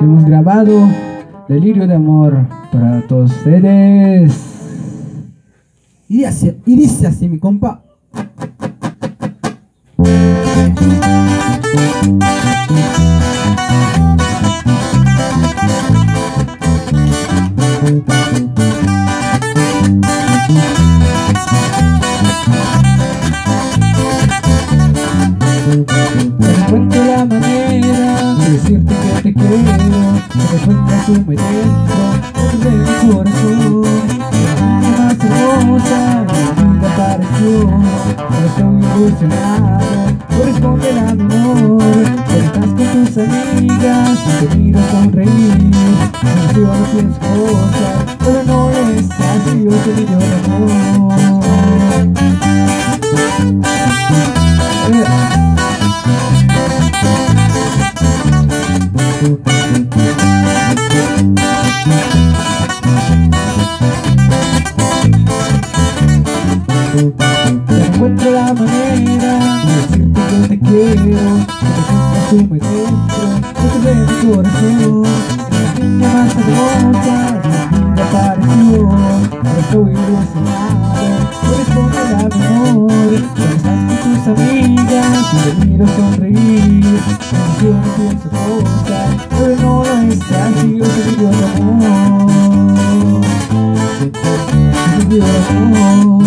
que hemos grabado, Delirio de Amor, para todos ustedes. Y dice así, mi compa. Encuentro la manera de decirte que te quiero, que te cuentas un dentro de mi corazón. La más hermosa de mi vida apareció, pero estoy ilusionado, corresponde a mi amor. Cuando estás con tus amigas y te miro sonreír, yo no pienso cosas, pero no es así, yo te digo el amor. Encuentro la manera de decirte que te quiero, que te consume dentro de mi corazón. La niña más hermosa de mi vida apareció, pero estoy ilusionado, corresponde a mi amor. Cuando estás con tus amigas y te miro sonreír, yo no pienso cosas, pero no lo es así, yo te digo el amor. Yo te digo el amor.